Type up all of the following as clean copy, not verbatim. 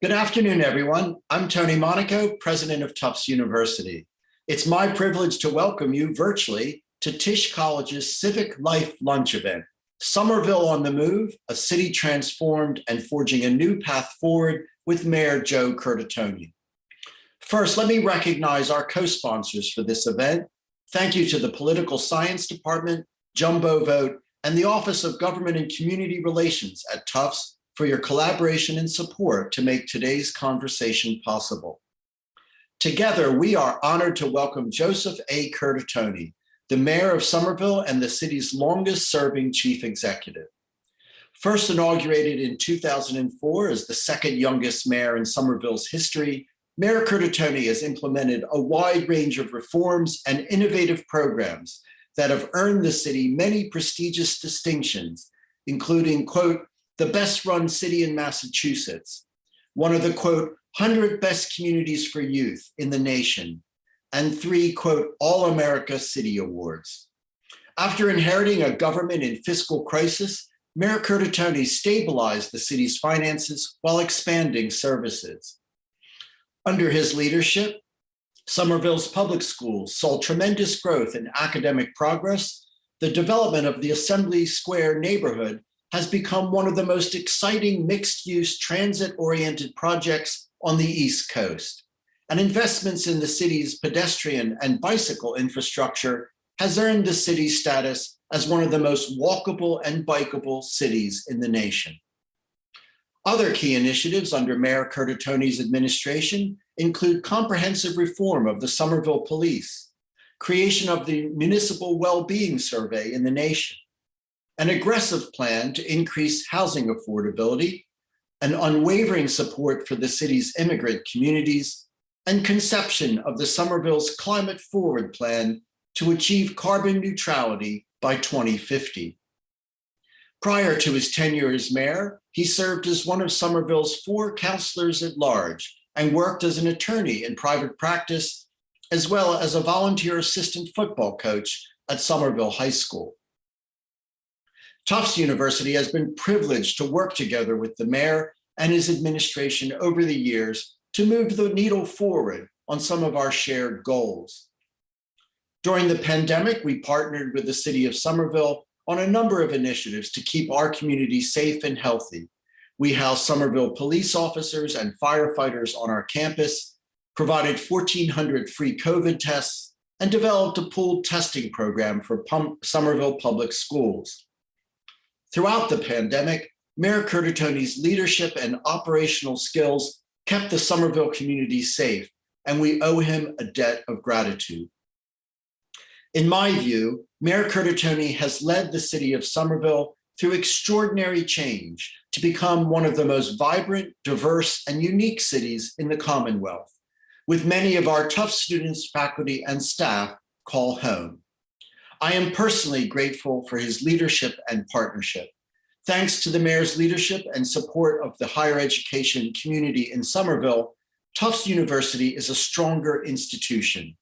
Good afternoon, everyone. I'm Tony Monaco, president of Tufts University. It's my privilege to welcome you virtually to Tisch College's Civic Life Lunch event, Somerville on the Move, a city transformed and forging a new path forward with Mayor Joe Curtatone. First, let me recognize our co-sponsors for this event. Thank you to the Political Science Department, Jumbo Vote, and the Office of Government and Community Relations at Tufts for your collaboration and support to make today's conversation possible. Together, we are honored to welcome Joseph A. Curtatone, the mayor of Somerville and the city's longest serving chief executive. First inaugurated in 2004 as the second youngest mayor in Somerville's history, Mayor Curtatone has implemented a wide range of reforms and innovative programs that have earned the city many prestigious distinctions, including, quote, the best run city in Massachusetts, one of the, quote, 100 best communities for youth in the nation, and 3, quote, All America City Awards. After inheriting a government in fiscal crisis, Mayor Curtatone stabilized the city's finances while expanding services. Under his leadership, Somerville's public schools saw tremendous growth in academic progress. The development of the Assembly Square neighborhood has become one of the most exciting mixed-use transit-oriented projects on the East Coast. And investments in the city's pedestrian and bicycle infrastructure has earned the city's status as one of the most walkable and bikeable cities in the nation. Other key initiatives under Mayor Curtatone's administration include comprehensive reform of the Somerville Police, creation of the Municipal Wellbeing Survey in the nation, an aggressive plan to increase housing affordability, an unwavering support for the city's immigrant communities, and conception of the Somerville's Climate Forward Plan to achieve carbon neutrality by 2050. Prior to his tenure as mayor, he served as one of Somerville's 4 councilors at large and worked as an attorney in private practice, as well as a volunteer assistant football coach at Somerville High School. Tufts University has been privileged to work together with the mayor and his administration over the years to move the needle forward on some of our shared goals. During the pandemic, we partnered with the City of Somerville on a number of initiatives to keep our community safe and healthy. We housed Somerville police officers and firefighters on our campus, provided 1,400 free COVID tests, and developed a pooled testing program for Somerville Public Schools. Throughout the pandemic, Mayor Curtatone's leadership and operational skills kept the Somerville community safe, and we owe him a debt of gratitude. In my view, Mayor Curtatone has led the city of Somerville through extraordinary change to become one of the most vibrant, diverse, and unique cities in the Commonwealth, with many of our Tufts students, faculty, and staff call home. I am personally grateful for his leadership and partnership. Thanks to the mayor's leadership and support of the higher education community in Somerville, Tufts University is a stronger institution.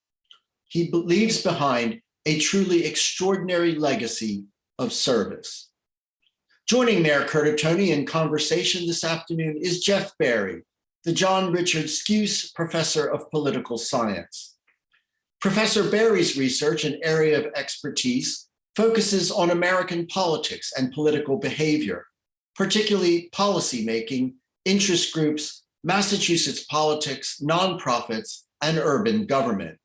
He leaves behind a truly extraordinary legacy of service. Joining Mayor Curtatone in conversation this afternoon is Jeff Berry, the John Richard Skuse Professor of Political Science. Professor Berry's research and area of expertise focuses on American politics and political behavior, particularly policymaking, interest groups, Massachusetts politics, nonprofits, and urban government.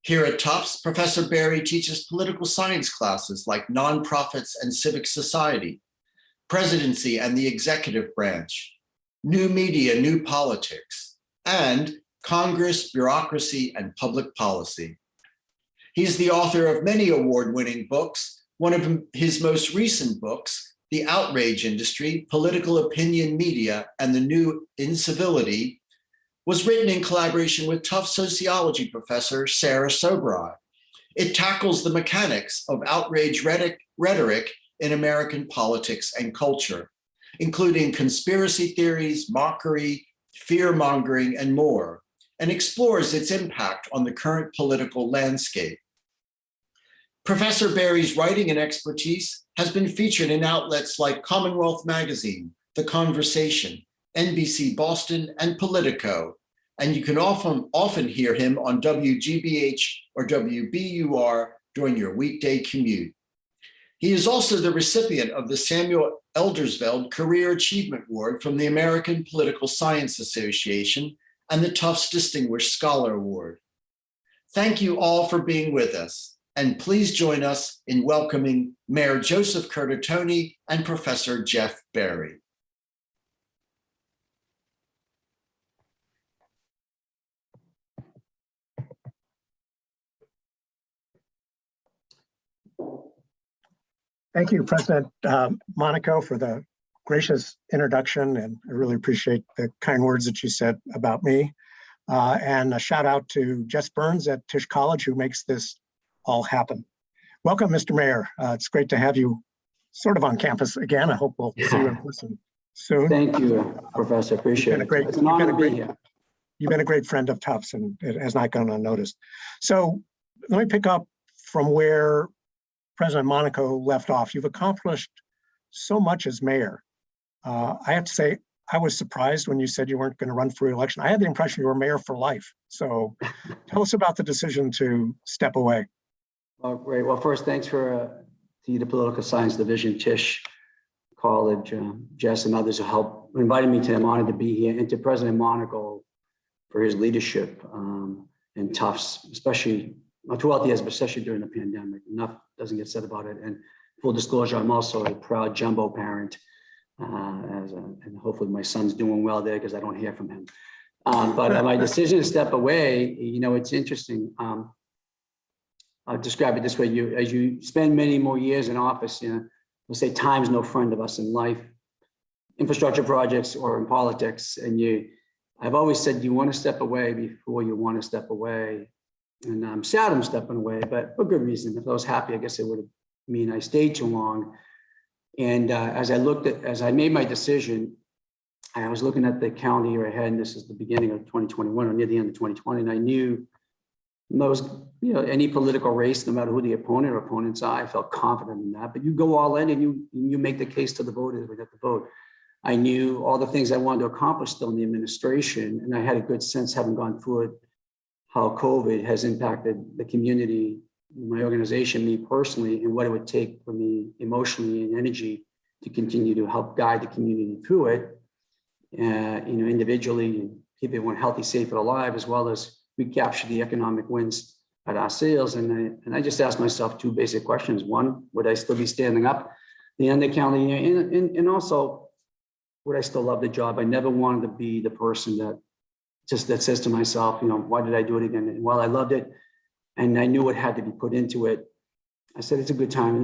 Here at Tufts, Professor Berry teaches political science classes like nonprofits and civic society, presidency and the executive branch, new media, new politics, and Congress, bureaucracy, and public policy. He's the author of many award-winning books. One of his most recent books, The Outrage Industry, Political Opinion Media, and the New Incivility, was written in collaboration with Tufts sociology professor Sarah Sobrai. It tackles the mechanics of outrage rhetoric in American politics and culture, including conspiracy theories, mockery, fear-mongering, and more, and explores its impact on the current political landscape. Professor Berry's writing and expertise has been featured in outlets like Commonwealth Magazine, The Conversation, NBC Boston, and Politico. And you can often hear him on WGBH or WBUR during your weekday commute. He is also the recipient of the Samuel Eldersveld Career Achievement Award from the American Political Science Association and the Tufts Distinguished Scholar Award. Thank you all for being with us, and please join us in welcoming Mayor Joseph Curtatone and Professor Jeff Berry. Thank you, President Monaco, for the gracious introduction, and I really appreciate the kind words that you said about me. And a shout out to Jess Burns at Tisch College, who makes this all happen. Welcome, Mr. Mayor. It's great to have you sort of on campus again. I hope we'll see you in person soon. Thank you, Professor. Appreciate it. It's an honor to be here. You've been a great friend of Tufts, and it has not gone unnoticed. So let me pick up from where President Monaco left off. You've accomplished so much as mayor. I have to say, I was surprised when you said you weren't going to run for re-election. I had the impression you were mayor for life. So tell us about the decision to step away. Well, great. Well, first, thanks to the Political Science Division, Tisch College, Jess and others who invited me to. I'm honored to be here, and to President Monaco for his leadership in Tufts, especially throughout the years, but especially during the pandemic. Enough doesn't get said about it. And full disclosure, I'm also a proud jumbo parent, and hopefully my son's doing well there because I don't hear from him. But my decision to step away, you know, it's interesting. I'll describe it this way: as you spend many more years in office, you know, we'll say time's no friend of us in life, infrastructure projects or in politics, and I've always said you want to step away before you want to step away. And I'm sad I'm stepping away, but for good reason. If I was happy, I guess it would mean I stayed too long. And as I made my decision, I was looking at the calendar year ahead, and this is the beginning of 2021 or near the end of 2020. And I knew any political race, no matter who the opponent or opponents are, I felt confident in that. But you go all in and you make the case to the voters when you have to vote. I knew all the things I wanted to accomplish still in the administration, and I had a good sense, having gone through it, how COVID has impacted the community, my organization, me personally, and what it would take for me emotionally and energy to continue to help guide the community through it, individually, and keep everyone healthy, safe, and alive, as well as recapture the economic wins at our sales. And I just asked myself two basic questions. One, would I still be standing up at the end of the calendar year? And also, would I still love the job? I never wanted to be the person that says to myself, why did I do it again? And while I loved it and I knew what had to be put into it, I said, it's a good time.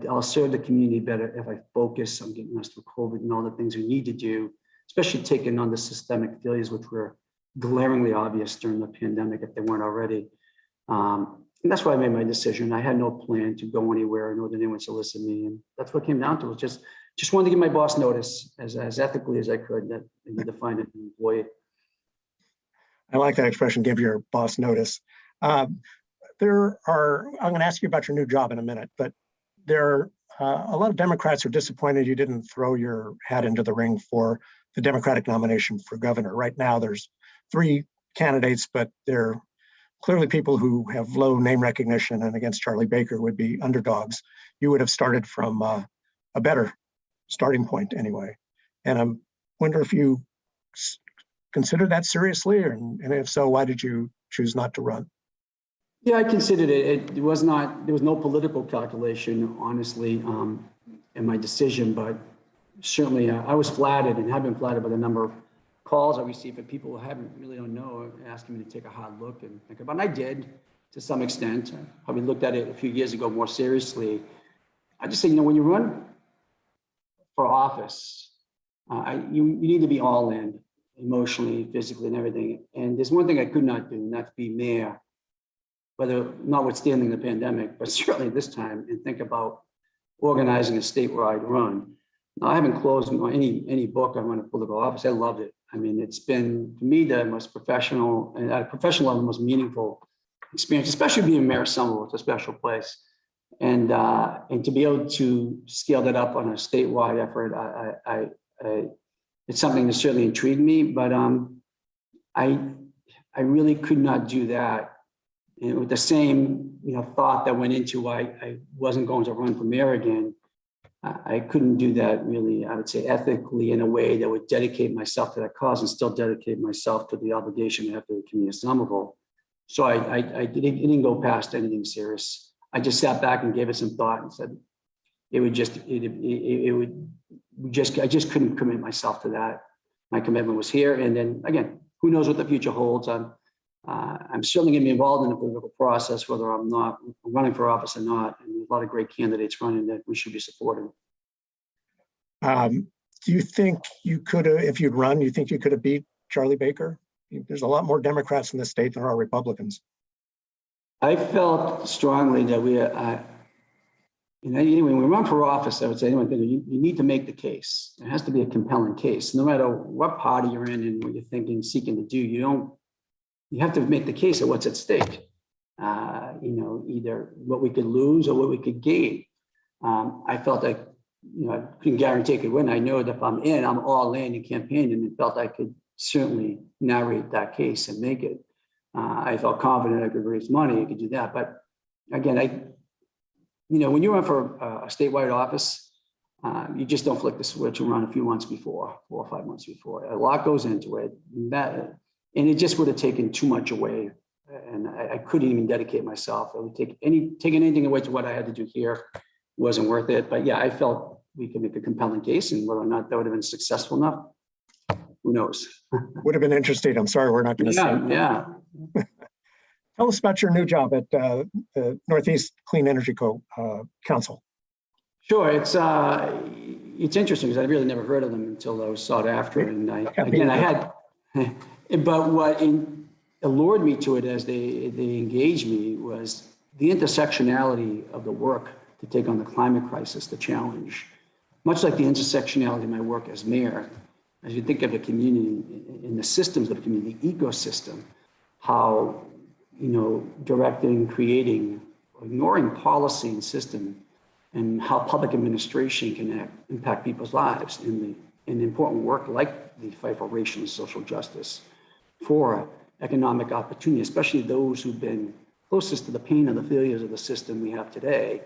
I'll serve the community better if I focus on getting us through COVID and all the things we need to do, especially taking on the systemic failures, which were glaringly obvious during the pandemic if they weren't already. And that's why I made my decision. I had no plan to go anywhere, nor did anyone solicit me. And that's what it came down to. It was just wanted to give my boss notice as ethically as I could that he defined it an employee. I like that expression, give your boss notice. I'm going to ask you about your new job in a minute, but there are a lot of Democrats are disappointed you didn't throw your hat into the ring for the Democratic nomination for governor. Right now, there's 3 candidates, but they're clearly people who have low name recognition, and against Charlie Baker would be underdogs. You would have started from a better starting point anyway. And I wonder if you consider that seriously, and if so, why did you choose not to run? Yeah, I considered it. There was no political calculation, honestly, in my decision, but certainly I was flattered and have been flattered by the number of calls I received from people who don't know, asking me to take a hard look and think about it. And I did to some extent. I probably looked at it a few years ago more seriously. I just say, when you run for office, you need to be all in, emotionally, physically, and everything. And there's one thing I could not do, and that's be mayor, whether notwithstanding the pandemic, but certainly this time, and think about organizing a statewide run. Now, I haven't closed any book on running a political office. I loved it. It's been, for me, the most professional, and at a professional level, the most meaningful experience, especially being mayor of Somerville. It's a special place. And to be able to scale that up on a statewide effort, it's something that certainly intrigued me, but I really could not do that. And with the same, thought that went into why I wasn't going to run for mayor again, I couldn't do that really, I would say, ethically in a way that would dedicate myself to that cause and still dedicate myself to the obligation I have to the community of Somerville. So I didn't go past anything serious. I just sat back and gave it some thought and said, I just couldn't commit myself to that. My commitment was here. And then again, who knows what the future holds. I'm certainly going to be involved in the political process, whether I'm running for office or not. And there's a lot of great candidates running that we should be supporting. Do you think you could have, if you'd run, you think you could have beat Charlie Baker? There's a lot more Democrats in the state than there are Republicans. I felt strongly that when we run for office, I would say, you need to make the case. It has to be a compelling case. No matter what party you're in and what you're thinking, seeking to do, you have to make the case of what's at stake. Either what we could lose or what we could gain. I felt like, I couldn't guarantee I could win. I know that if I'm in, I'm all in campaign, and it felt I could certainly narrate that case and make it. I felt confident I could raise money, I could do that. But again, when you run for a statewide office, you just don't flick the switch and run a few months before, 4 or 5 months before. A lot goes into it. And it just would have taken too much away. And I couldn't even dedicate myself. It would taking anything away to what I had to do here wasn't worth it. But yeah, I felt we could make a compelling case, and whether or not that would have been successful enough, who knows? Would have been interesting. I'm sorry, we're not going to say. Yeah. Tell us about your new job at the Northeast Clean Energy Council. Sure, it's interesting because I really never heard of them until I was sought after, and but what allured me to it as they engaged me was the intersectionality of the work to take on the climate crisis, the challenge. Much like the intersectionality of my work as mayor, as you think of the community in the systems of the community, the ecosystem, how directing, creating, ignoring policy and system, and how public administration can impact people's lives in important work like the fight for racial and social justice, for economic opportunity, especially those who've been closest to the pain and the failures of the system we have today,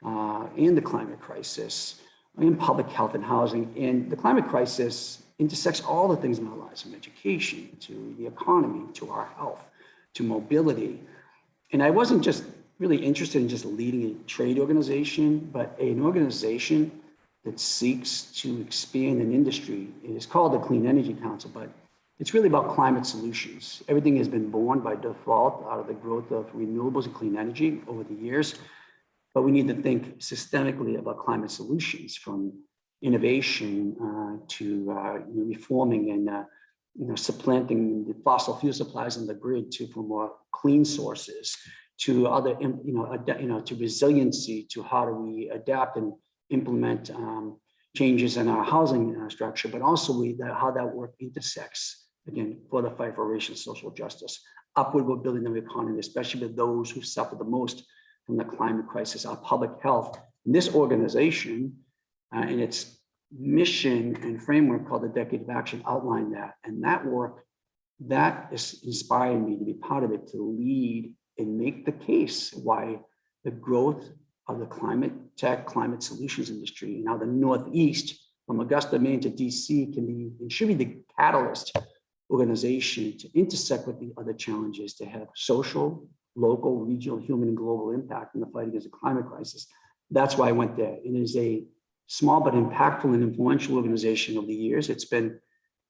and the climate crisis, in public health and housing. And the climate crisis intersects all the things in our lives, from education to the economy, to our health, to mobility. And I wasn't just really interested in just leading a trade organization, but an organization that seeks to expand an industry. It is called the Clean Energy Council, but it's really about climate solutions. Everything has been born by default out of the growth of renewables and clean energy over the years. But we need to think systemically about climate solutions, from innovation to reforming and supplanting the fossil fuel supplies on the grid for more clean sources, to other to resiliency, to how do we adapt and implement changes in our housing structure, but also how that work intersects, again, for the fight for racial and social justice, upward mobility in the economy, especially with those who suffer the most from the climate crisis, our public health. And this organization and its mission and framework called the Decade of Action outline that. And that work, that is inspiring me to be part of it, to lead and make the case why the growth of the climate tech, climate solutions industry, and how the Northeast, from Augusta, Maine to DC, can be and should be the catalyst organization to intersect with the other challenges, to have social, local, regional, human, and global impact in the fight against the climate crisis. That's why I went there. It is a small but impactful and influential organization over the years. It's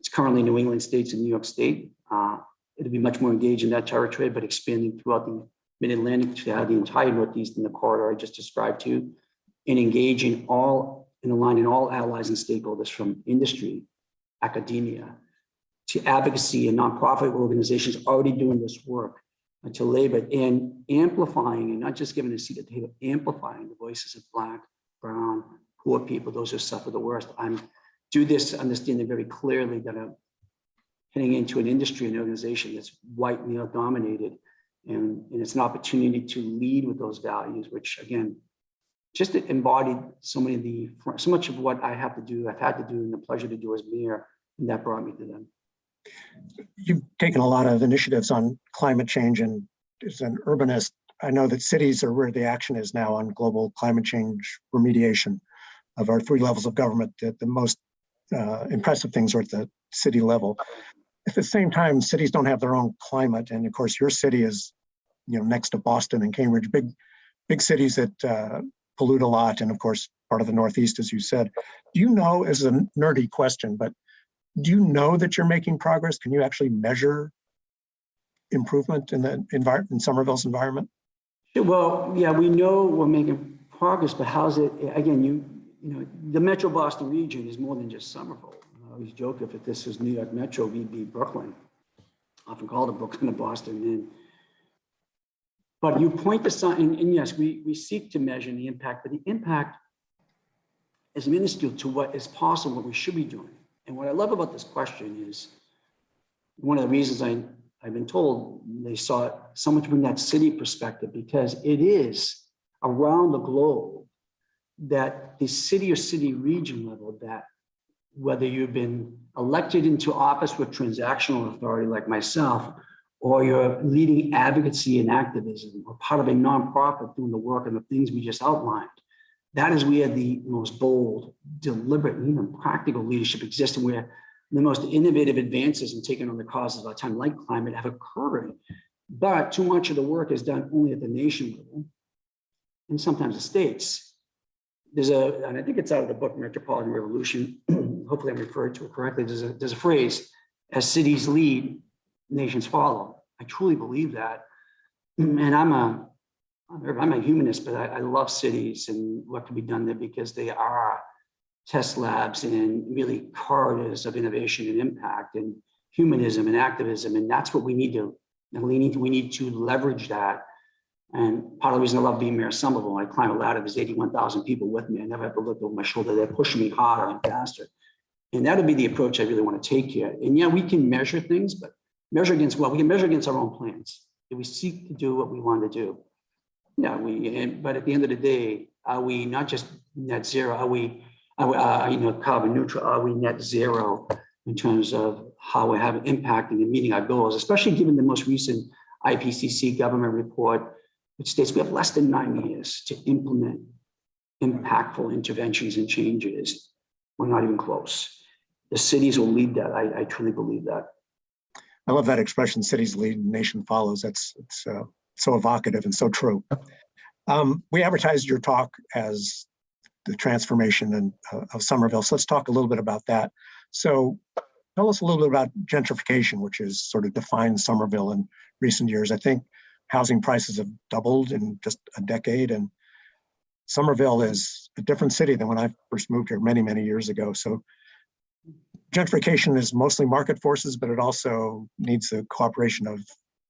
currently New England states and New York State. It'll be much more engaged in that territory, but expanding throughout the Mid-Atlantic to have the entire Northeast in the corridor I just described to, and engaging all and aligning all allies and stakeholders from industry, academia, to advocacy and nonprofit organizations already doing this work, to labor, and amplifying, and not just giving a seat at the table, amplifying the voices of Black, brown, poor people, those who suffer the worst. I'm do this understanding very clearly that I'm heading into an industry and organization that's white male dominated, and it's an opportunity to lead with those values, which again, just embodied so much of what I've had to do and the pleasure to do as mayor And that brought me to them. You've taken a lot of initiatives on climate change, and as an urbanist, I know that cities are where the action is now on global climate change remediation of our 3 levels of government. The most impressive things are at the city level. At the same time, cities don't have their own climate, and of course, your city is, next to Boston and Cambridge, big cities that pollute a lot, and of course, part of the Northeast, as you said. Do you know, as a nerdy question, but do you know that you're making progress? Can you actually measure improvement in the in Somerville's environment? Well, yeah, we know we're making progress, but how's it? Again, the Metro Boston region is more than just Somerville. I always joke if this was New York Metro, we'd be Brooklyn. Often called it Brooklyn and Boston. But you point to something, and yes, we seek to measure the impact, but the impact is minuscule to what is possible, what we should be doing. And what I love about this question is one of the reasons I've been told they saw so much from that city perspective, because it is around the globe that the city or city region level, that whether you've been elected into office with transactional authority like myself, or you're leading advocacy and activism, or part of a nonprofit doing the work and the things we just outlined, that is where the most bold, deliberate, and even practical leadership exists, and where the most innovative advances in taking on the causes of our time, like climate, have occurred. But too much of the work is done only at the nation level, and sometimes the states. And I think it's out of the book, Metropolitan Revolution. Hopefully I'm referred to it correctly. There's a phrase, as cities lead, nations follow. I truly believe that. And I'm a humanist, but I love cities and what can be done there, because they are test labs and really corridors of innovation and impact and humanism and activism. And that's what we need to, we need to leverage that. And part of the reason I love being Mayor of Somerville, when I climb a ladder, there's 81,000 people with me. I never have to look over my shoulder. They're pushing me harder and faster. And that'll be the approach I really want to take here. And yeah, we can measure things, but measure against what? We can measure against our own plans. If we seek to do what we want to do. Yeah, but at the end of the day, are we not just net zero? Are we carbon neutral? Are we net zero in terms of how we're having impacting and meeting our goals, especially given the most recent IPCC government report, which states we have less than 9 years to implement impactful interventions and changes. We're not even close. The cities will lead that. I truly believe that. I love that expression, cities lead, nation follows. It's so evocative and so true. We advertised your talk as the transformation of Somerville. So let's talk a little bit about that. So tell us a little bit about gentrification, which has sort of defined Somerville in recent years. I think housing prices have doubled in just a decade, and Somerville is a different city than when I first moved here many, many years ago. So gentrification is mostly market forces, but it also needs the cooperation of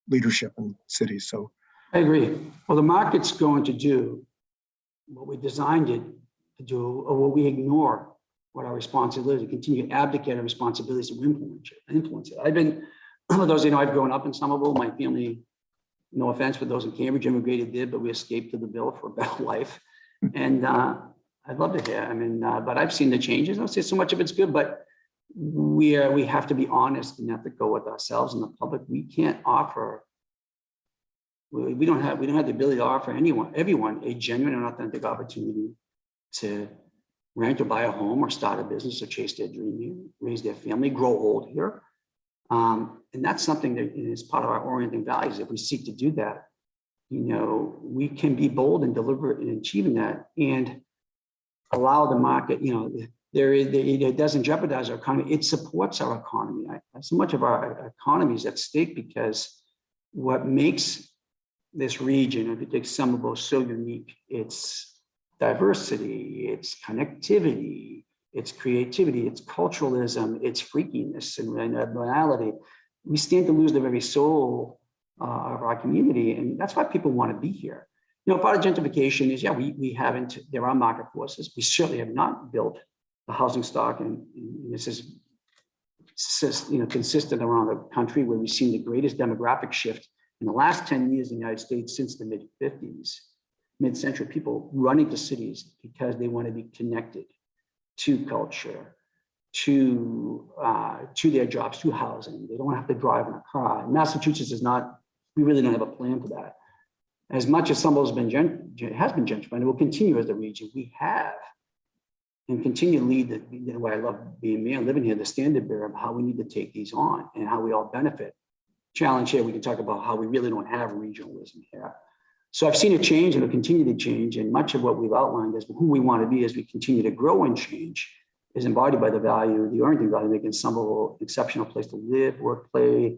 leadership in cities. So I agree. Well, the market's going to do what we designed it to do, or what we ignore what our responsibility to continue to abdicate our responsibilities to influence it. I've been, for those who know, I've grown up in Somerville. My family, no offense for those in Cambridge, immigrated there, but we escaped to the Ville for a better life. And I'd love to hear. I mean, but I've seen the changes. I'll say so much of it's good, but we have to be honest and ethical with ourselves and the public. We can't offer. We don't have the ability to offer everyone a genuine and authentic opportunity to rent or buy a home or start a business or chase their dream here, raise their family, grow old here. And that's something that is part of our orienting values. If we seek to do that, we can be bold and deliberate in achieving that and allow the market, it doesn't jeopardize our economy. It supports our economy. So much of our economy is at stake because what makes this region, if you take Somerville, so unique, it's diversity, it's connectivity, it's creativity, it's culturalism, it's freakiness and abnormality. We stand to lose the very soul of our community, and that's why people want to be here. Part of gentrification is, we haven't, there are market forces. We certainly have not built the housing stock, and this is consistent around the country, where we've seen the greatest demographic shift in the last 10 years in the United States since the mid-50s, mid-century, people running to cities because they want to be connected to culture, to their jobs, to housing. They don't have to drive in a car. Massachusetts is not, we really don't have a plan for that. As much as Somerville has been gentrified, and it will continue as the region we have, and continue to lead the way I love being mayor, living here, the standard bearer of how we need to take these on and how we all benefit. Challenge here, we can talk about how we really don't have regionalism here. So I've seen it change and it'll continue to change. And much of what we've outlined as who we want to be as we continue to grow and change is embodied by the value, the earned value, making Somerville an exceptional place to live, work, play,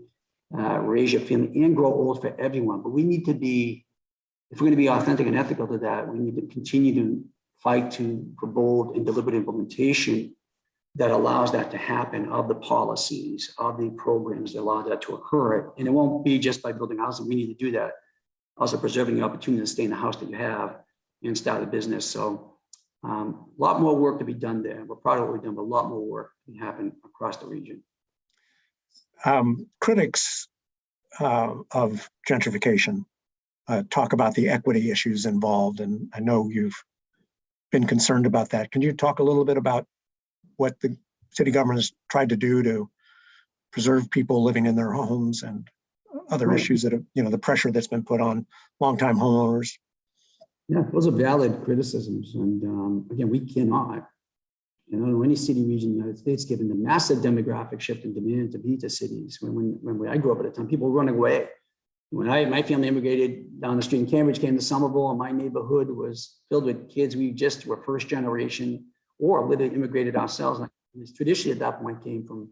raise your family, and grow old for everyone. But we need to be, if we're going to be authentic and ethical to that, we need to continue to fight for bold and deliberate implementation that allows that to happen, of the policies, of the programs that allow that to occur. And it won't be just by building housing. We need to do that. Also preserving the opportunity to stay in the house that you have and start a business. So a lot more work to be done there. We're proud of what we've done, but a lot more work can happen across the region. Critics of gentrification talk about the equity issues involved, and I know you've been concerned about that. Can you talk a little bit about what the city government has tried to do to preserve people living in their homes and other issues that have, the pressure that's been put on longtime homeowners? Yeah, those are valid criticisms. And again, we cannot, any city region in the United States, given the massive demographic shift in demand to be to cities. When I grew up at the time, people were running away. When my family immigrated down the street in Cambridge, came to Somerville, and my neighborhood was filled with kids. We just were first generation or literally immigrated ourselves. And traditionally at that point came from,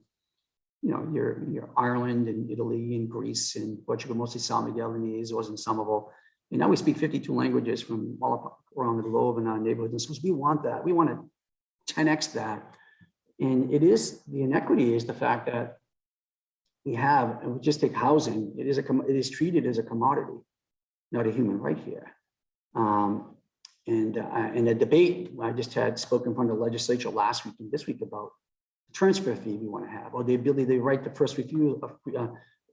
your Ireland and Italy and Greece and Portugal, mostly San Miguel and the Azores and Somerville. And now we speak 52 languages from all around the globe in our neighborhoods. And so we want that. We want to 10x that. And it is, the inequity is the fact that we have, and we just take housing, it is treated as a commodity, not a human right here. And in a debate I just had spoken in front of the legislature last week and this week about the transfer fee we want to have, or the ability, the right to first refusal,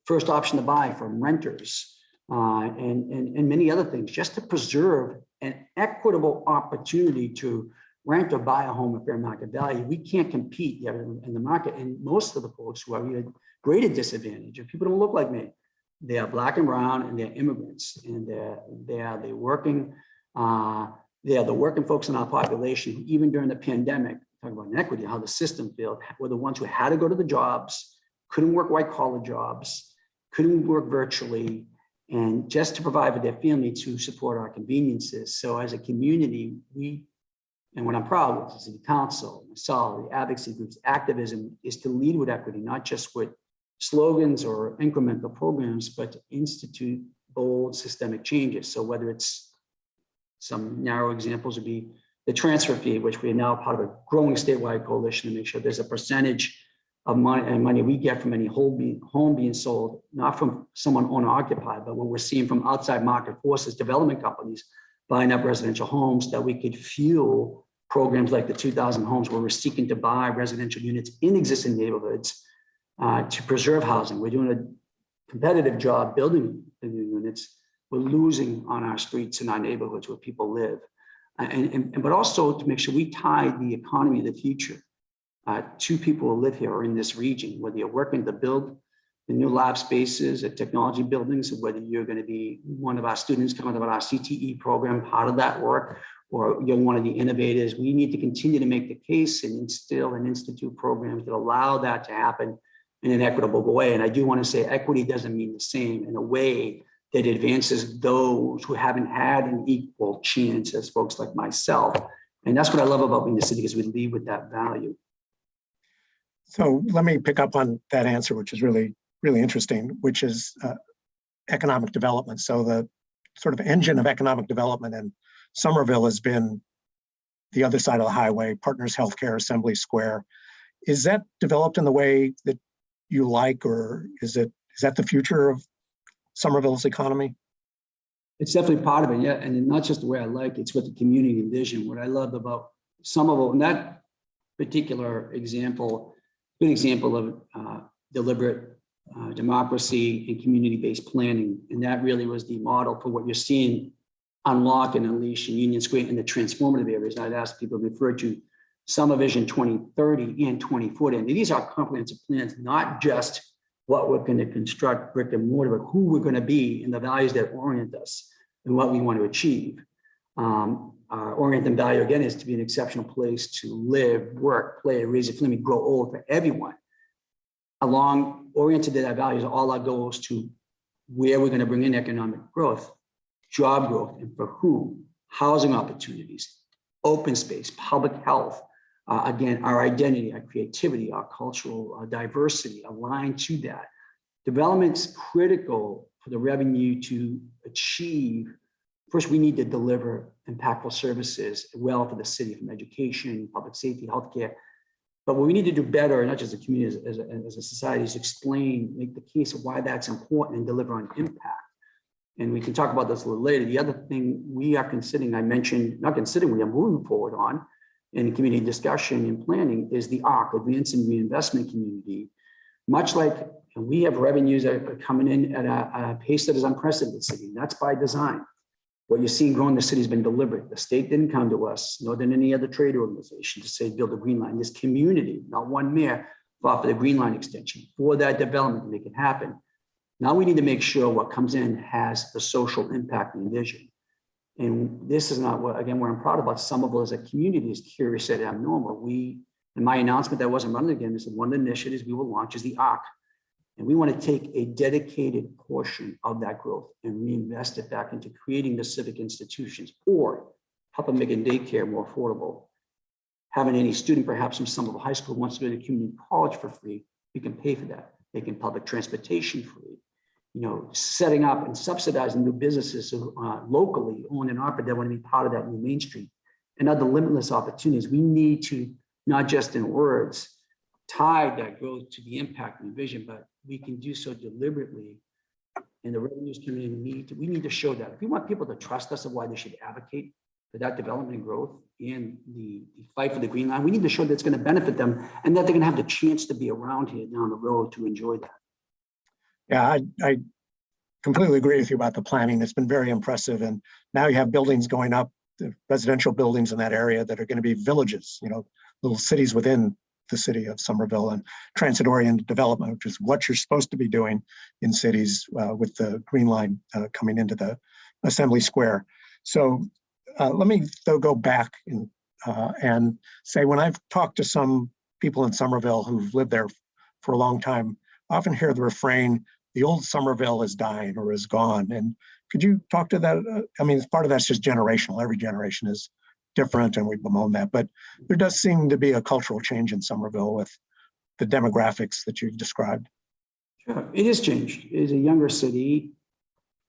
first option to buy from renters, and many other things, just to preserve an equitable opportunity to rent or buy a home at fair market value. We can't compete in the market. And most of the folks who are at greater disadvantage, if people don't look like me, they are Black and brown, and they're immigrants, and they are the working folks in our population who, even during the pandemic, talking about inequity, how the system failed, were the ones who had to go to the jobs, couldn't work white collar jobs, couldn't work virtually, and just to provide for their family to support our conveniences. So as a community, and what I'm proud of, the city council, myself, the advocacy groups, activism, is to lead with equity, not just with slogans or incremental programs, but to institute bold systemic changes. So whether it's some narrow examples would be the transfer fee, which we are now part of a growing statewide coalition to make sure there's a percentage of money we get from any home being sold, not from someone owner occupied, but what we're seeing from outside market forces, development companies buying up residential homes, that we could fuel programs like the 2,000 homes where we're seeking to buy residential units in existing neighborhoods to preserve housing. We're doing a competitive job building the new units. We're losing on our streets and our neighborhoods where people live. But also to make sure we tie the economy of the future to people who live here or in this region, whether you're working to build the new lab spaces at technology buildings, whether you're going to be one of our students coming out of our CTE program, how did that work? Or you're one of the innovators. We need to continue to make the case and instill and institute programs that allow that to happen in an equitable way. And I do want to say equity doesn't mean the same in a way that advances those who haven't had an equal chance as folks like myself. And that's what I love about being the city, because we lead with that value. So let me pick up on that answer, which is really, really interesting, which is economic development. So the sort of engine of economic development in Somerville has been the other side of the highway, Partners Healthcare, Assembly Square. Is that developed in the way that you like, or is that the future of Somerville's economy? It's definitely part of it, yeah. And not just the way I like, it's what the community envisioned. What I loved about Somerville, and that particular example, good example of deliberate democracy and community-based planning. And that really was the model for what you're seeing unlock and unleash in Union Square in the transformative areas. I'd ask people to refer to Summer Vision 2030 and 2040. And these are comprehensive plans, not just what we're going to construct brick and mortar, but who we're going to be and the values that orient us and what we want to achieve. Our orient and value, again, is to be an exceptional place to live, work, play, raise a family, grow old for everyone. Along oriented to that values, all our goals to where we're going to bring in economic growth, job growth, and for who, housing opportunities, open space, public health, again, our identity, our creativity, our cultural diversity aligned to that. Development's critical for the revenue to achieve. First, we need to deliver impactful services well for the city, from education, public safety, healthcare. But what we need to do better, not just a community, as a society, is explain, make the case of why that's important and deliver on impact. And we can talk about this a little later. The other thing we are considering, I mentioned, not considering, we are moving forward on in community discussion and planning, is the ARC, Advance and Reinvestment Community. Much like we have revenues that are coming in at a pace that is unprecedented in the city. That's by design. What you're seeing growing in the city has been deliberate. The state didn't come to us, nor did any other trade organization, to say build a green line. This community, not one mayor, fought for the green line extension, for that development to make it happen. Now we need to make sure what comes in has the social impact and vision. And this is not what, again, where I'm proud about Somerville as a community is curious and abnormal. We, in my announcement that wasn't running again, this is one of the initiatives we will launch is the ARC. And we want to take a dedicated portion of that growth and reinvest it back into creating the civic institutions, or help them making daycare more affordable. Having any student, perhaps from Somerville High School, wants to go to community college for free, we can pay for that. Making public transportation free. You know, setting up and subsidizing new businesses locally owned and operated that want to be part of that new Main Street, and other limitless opportunities. We need to, not just in words, tie that growth to the impact and vision, but we can do so deliberately. And the revenues coming in, we need to show that. If we want people to trust us of why they should advocate for that development and growth and the fight for the green line, we need to show that it's going to benefit them and that they're going to have the chance to be around here down the road to enjoy that. Yeah, I completely agree with you about the planning. It's been very impressive. And now you have buildings going up, the residential buildings in that area that are going to be villages, you know, little cities within the city of Somerville, and transit-oriented development, which is what you're supposed to be doing in cities with the green line coming into the Assembly Square. So let me though go back and say, when I've talked to some people in Somerville who've lived there for a long time, I often hear the refrain, the old Somerville is dying or is gone. And could you talk to that? I mean, part of that's just generational. Every generation is different and we bemoan that, but there does seem to be a cultural change in Somerville with the demographics that you've described. Sure, it has changed. It is a younger city.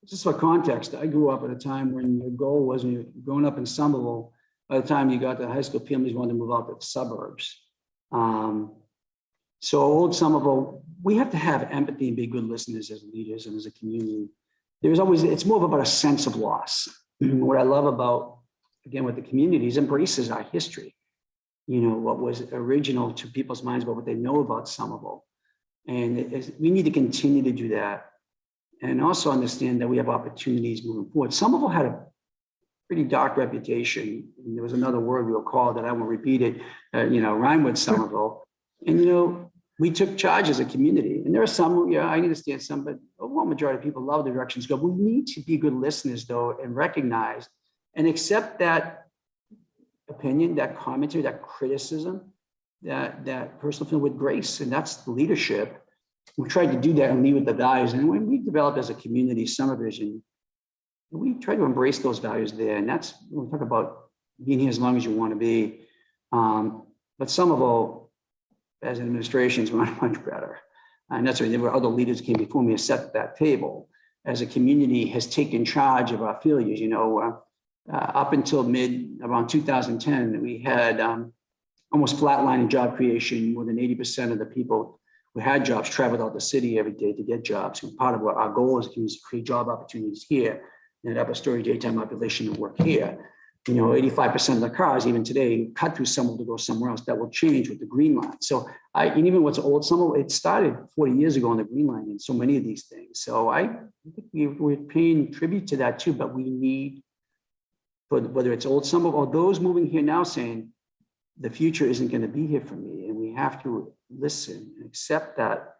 Just for context, I grew up at a time when your goal was, when you're growing up in Somerville, by the time you got to high school, families wanted to move out to the suburbs. So old Somerville, we have to have empathy and be good listeners as leaders and as a community. There's always, it's more about a sense of loss. What I love about, again, with the communities, embraces our history. You know, what was original to people's minds about what they know about Somerville. And we need to continue to do that. And also understand that we have opportunities moving forward. Somerville had a pretty dark reputation. And there was another word we were called that I won't repeat it, you know, rhyme with Somerville. And, you know, we took charge as a community. And there are some, yeah, I understand some, but the overall majority of people love the directions go. We need to be good listeners, though, and recognize and accept that opinion, that commentary, that criticism, that personal feeling with grace. And that's the leadership. We tried to do that and lead with the values. And when we developed as a community Summer Vision, we try to embrace those values there. And that's when we talk about being here as long as you want to be. But Somerville, as an administration, is much better. And that's why there were other leaders who came before me and set that table. As a community has taken charge of our failures, you know, up until around 2010, we had almost flatlining job creation. More than 80% of the people who had jobs traveled out the city every day to get jobs. And part of what our goal is to create job opportunities here and upper story daytime population to work here. You know, 85% of the cars, even today, cut through Somerville to go somewhere else. That will change with the green line. So and even what's old Somerville, it started 40 years ago on the green line and so many of these things. So I think we're paying tribute to that too, but we need, whether it's old Somerville or those moving here now saying, the future isn't going to be here for me. And we have to listen and accept that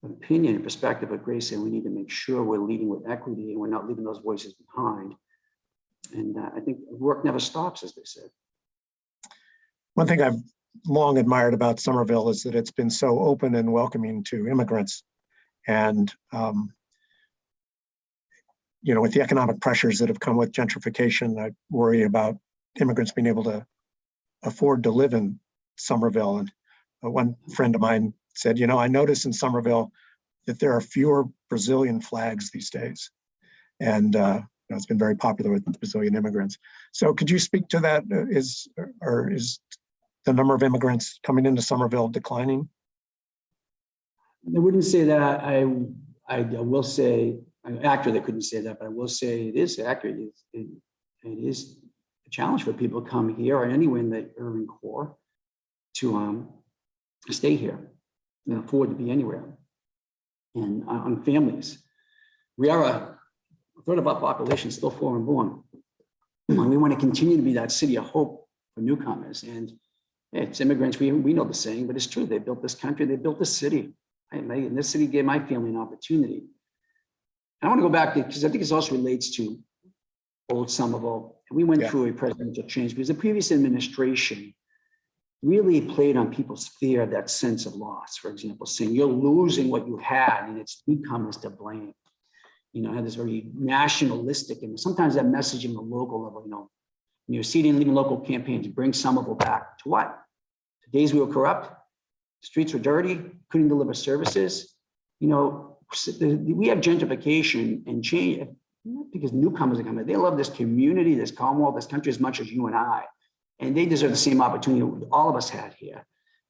opinion and perspective of Grace, and we need to make sure we're leading with equity and we're not leaving those voices behind. And I think work never stops, as they said. One thing I've long admired about Somerville is that it's been so open and welcoming to immigrants. And, you know, with the economic pressures that have come with gentrification, I worry about immigrants being able to afford to live in Somerville. And one friend of mine said, you know, I notice in Somerville that there are fewer Brazilian flags these days. And you know, it's been very popular with Brazilian immigrants. So could you speak to that? Is the number of immigrants coming into Somerville declining? I wouldn't say that. I will say, accurately, I couldn't say that, but I will say it is accurate. It is a challenge for people to come here or anywhere in the urban core to stay here and afford to be anywhere. And on families, we are a third of our population still foreign born. And we want to continue to be that city of hope for newcomers. And it's immigrants, we know the saying, but it's true. They built this country, they built this city. And this city gave my family an opportunity. I want to go back to, because I think this also relates to old Somerville. And we went through a presidential change because the previous administration really played on people's fear of that sense of loss. For example, saying you're losing what you had and it's newcomers to blame. You know, had this very nationalistic, and sometimes that message in the local level, you know, when you're seating leaving local campaigns, bring Somerville back to what? The days we were corrupt, streets were dirty, couldn't deliver services. You know, we have gentrification and change, not because newcomers are coming. They love this community, this Commonwealth, this country as much as you and I. And they deserve the same opportunity all of us had here.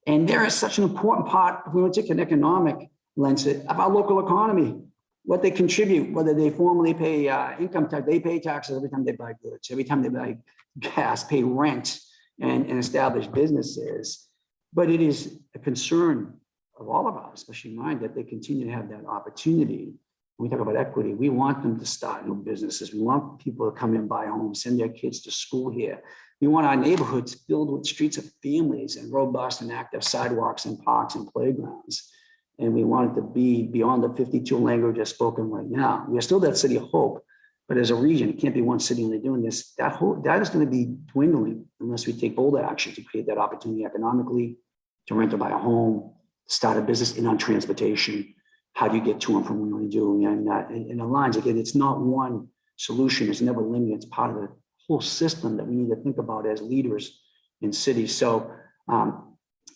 And there is such an important part, if we want to take an economic lens, of our local economy, what they contribute, whether they formally pay income tax, they pay taxes every time they buy goods, every time they buy gas, pay rent, and establish businesses. But it is a concern of all of us, especially mine, that they continue to have that opportunity. When we talk about equity, we want them to start new businesses. We want people to come in, buy homes, send their kids to school here. We want our neighborhoods filled with streets of families and robust and active sidewalks and parks and playgrounds. And we want it to be beyond the 52 languages spoken right now. We are still that city of hope, but as a region, it can't be one city only doing this. That is going to be dwindling unless we take bold action to create that opportunity economically, to rent or buy a home, start a business, and on transportation. How do you get to and from where you do? And the lines, again, it's not one solution. It's never linear. It's part of the whole system that we need to think about as leaders in cities. So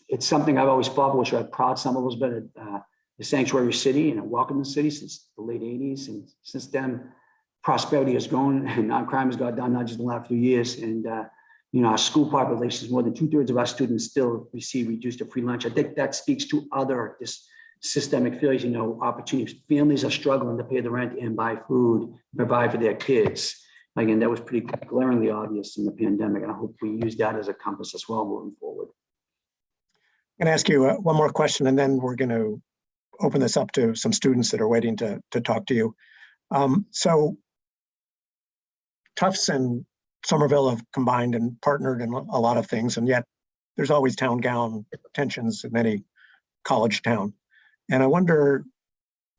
it's something I've always fought, which I'm proud Somerville's been a sanctuary city and a welcoming city since the late 80s. And since then, prosperity has grown and non-crime has gone down, not just in the last few years. And you know, our school population is more than 2/3 of our students still receive reduced or free lunch. I think that speaks to other systemic failures, you know, opportunities. Families are struggling to pay the rent and buy food, provide for their kids. Again, that was pretty glaringly obvious in the pandemic, and I hope we use that as a compass as well moving forward. I'm going to ask you one more question, and then we're going to open this up to some students that are waiting to talk to you. So Tufts and Somerville have combined and partnered in a lot of things, and yet there's always town-gown tensions in any college town. And I wonder,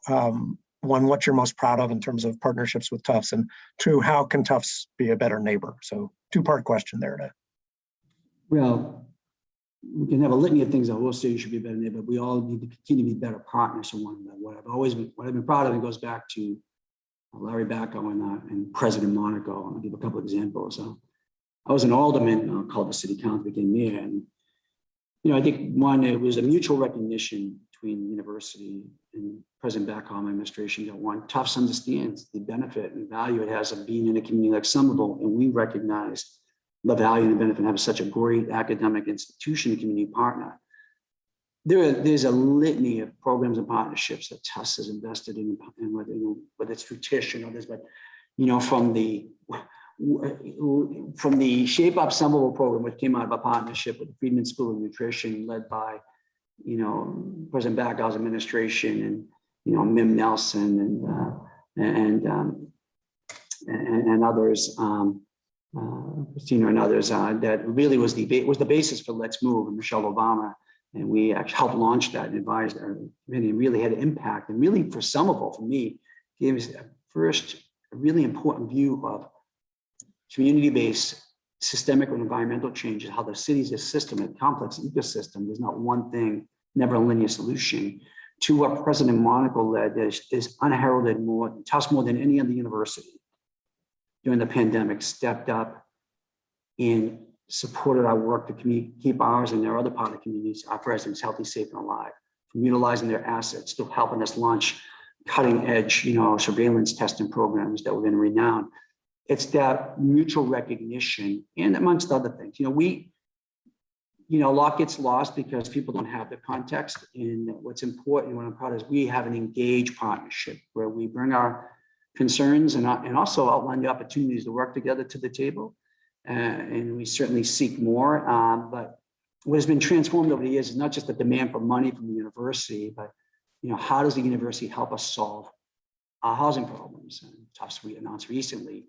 one, what you're most proud of in terms of partnerships with Tufts, and two, how can Tufts be a better neighbor? So two-part question there. Well, we can have a litany of things I will say you should be a better neighbor, but we all need to continue to be better partners for one another. What I've been proud of, it goes back to Larry Bacco and President Monaco. I'll give a couple of examples. I was an alderman, called the city council, became mayor, and you know, I think one, it was a mutual recognition between the university and President Bacco and my administration that one, Tufts understands the benefit and value it has of being in a community like Somerville, and we recognize the value and the benefit of having such a great academic institution and community partner. There's a litany of programs and partnerships that Tufts has invested in, and whether it's through Tisch and others, but you know, from the Shape Up Somerville program, which came out of a partnership with the Friedman School of Nutrition, led by, you know, President Bacco's administration, and you know, Mim Nelson and others. Christina and others, that really was the basis for Let's Move and Michelle Obama. And we actually helped launch that and advised our committee, and really had an impact. And really for Somerville, for me, gave us a really important view of community-based systemic or environmental changes, how the city is a system, a complex ecosystem. There's not one thing, never a linear solution. To what President Monaco led, is unheralded Tufts more than any other university during the pandemic stepped up and supported our work to keep ours and their other part of communities, our residents healthy, safe, and alive, from utilizing their assets to helping us launch cutting edge, surveillance testing programs that were going to renown. It's that mutual recognition, and amongst other things, a lot gets lost because people don't have the context. And what's important, what I'm proud of, is we have an engaged partnership where we bring our concerns and also outline the opportunities to work together to the table. And we certainly seek more. But what has been transformed over the years is not just the demand for money from the university, but how does the university help us solve our housing problems? And Tufts, we announced recently,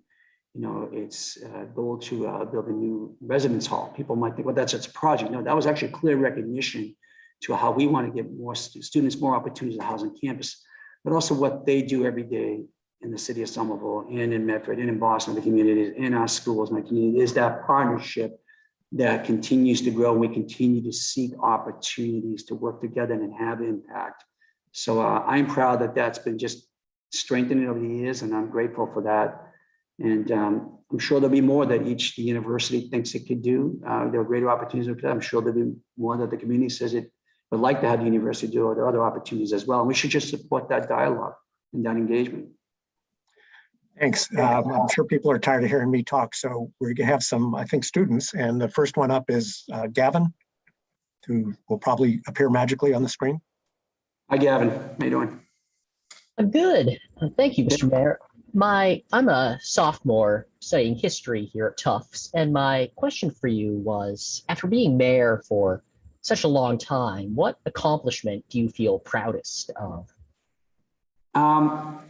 its goal to build a new residence hall. People might think, well, that's just a project. No, that was actually a clear recognition to how we want to give more students more opportunities to house on campus, but also what they do every day in the city of Somerville and in Medford and in Boston, the communities, in our schools, and our community, is that partnership that continues to grow. We continue to seek opportunities to work together and have impact. So I'm proud that that's been just strengthening over the years, and I'm grateful for that. And I'm sure there'll be more that the university thinks it could do. There are greater opportunities. I'm sure there'll be more that the community says it would like to have the university do, or there are other opportunities as well. And we should just support that dialogue and that engagement. Thanks. I'm sure people are tired of hearing me talk, so we're going to have some, I think, students. And the first one up is Gavin, who will probably appear magically on the screen. Hi, Gavin. How you doing? I'm good. Thank you, Mr. Mayor. I'm a sophomore studying history here at Tufts, and my question for you was, after being mayor for such a long time, what accomplishment do you feel proudest of?